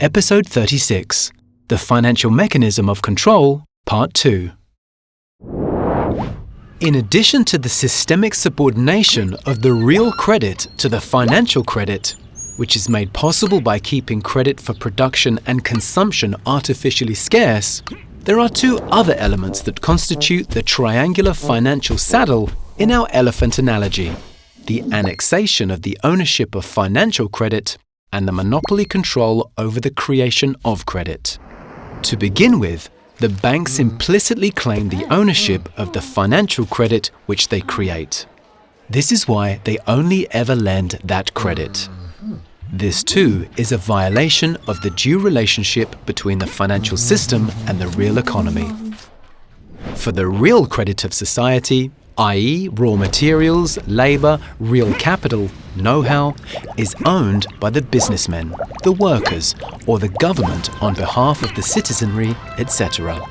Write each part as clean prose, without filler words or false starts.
Episode 36, The Financial Mechanism of Control, Part 2. In addition to the systemic subordination of the real credit to the financial credit, which is made possible by keeping credit for production and consumption artificially scarce, there are two other elements that constitute the triangular financial saddle in our elephant analogy: the annexation of the ownership of financial credit and the monopoly control over the creation of credit. To begin with, the banks implicitly claim the ownership of the financial credit which they create. This is why they only ever lend that credit. This too is a violation of the due relationship between the financial system and the real economy. For the real credit of society, i.e. raw materials, labor, real capital, know-how, is owned by the businessmen, the workers, or the government on behalf of the citizenry, etc.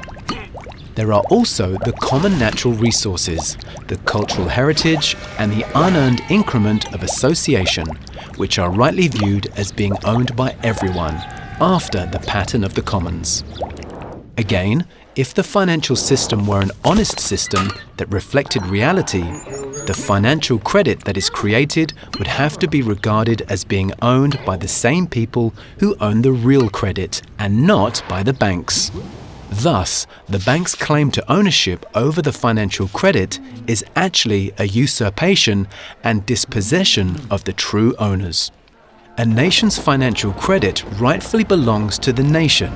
There are also the common natural resources, the cultural heritage, and the unearned increment of association, which are rightly viewed as being owned by everyone, after the pattern of the commons. Again, if the financial system were an honest system that reflected reality, the financial credit that is created would have to be regarded as being owned by the same people who own the real credit and not by the banks. Thus, the bank's claim to ownership over the financial credit is actually a usurpation and dispossession of the true owners. A nation's financial credit rightfully belongs to the nation,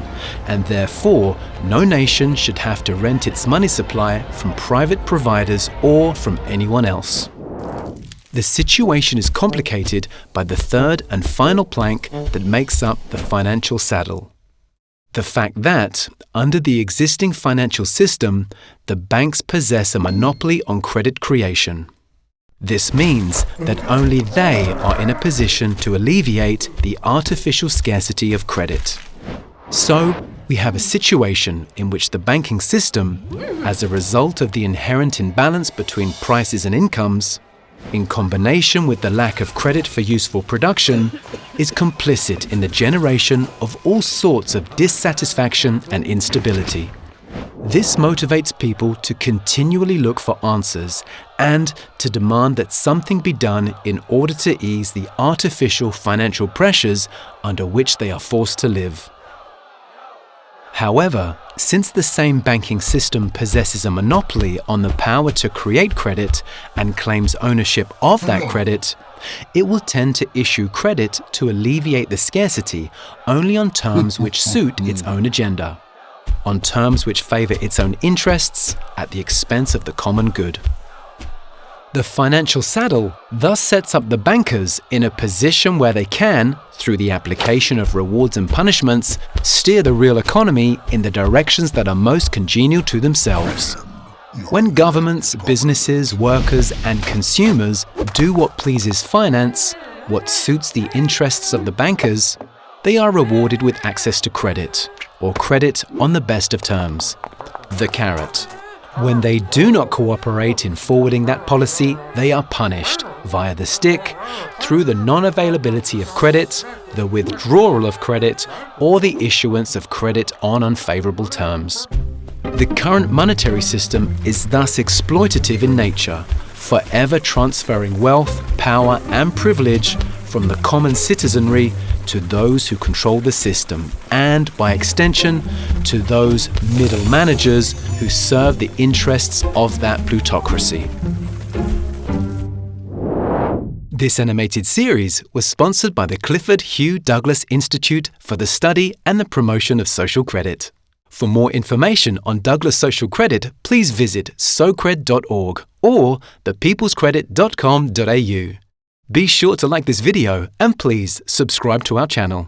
and therefore no nation should have to rent its money supply from private providers or from anyone else. The situation is complicated by the third and final plank that makes up the financial saddle: the fact that, under the existing financial system, the banks possess a monopoly on credit creation. This means that only they are in a position to alleviate the artificial scarcity of credit. So, we have a situation in which the banking system, as a result of the inherent imbalance between prices and incomes, in combination with the lack of credit for useful production, is complicit in the generation of all sorts of dissatisfaction and instability. This motivates people to continually look for answers and to demand that something be done in order to ease the artificial financial pressures under which they are forced to live. However, since the same banking system possesses a monopoly on the power to create credit and claims ownership of that credit, it will tend to issue credit to alleviate the scarcity only on terms which suit its own agenda, on terms which favor its own interests at the expense of the common good. The financial saddle thus sets up the bankers in a position where they can, through the application of rewards and punishments, steer the real economy in the directions that are most congenial to themselves. When governments, businesses, workers, and consumers do what pleases finance, what suits the interests of the bankers, they are rewarded with access to credit, or credit on the best of terms, the carrot. When they do not cooperate in forwarding that policy, they are punished via the stick, through the non-availability of credit, the withdrawal of credit, or the issuance of credit on unfavorable terms. The current monetary system is thus exploitative in nature, forever transferring wealth, power, and privilege from the common citizenry to those who control the system, and, by extension, to those middle managers who serve the interests of that plutocracy. This animated series was sponsored by the Clifford Hugh Douglas Institute for the Study and the Promotion of Social Credit. For more information on Douglas Social Credit, please visit socred.org or thepeoplescredit.com.au. Be sure to like this video and please subscribe to our channel.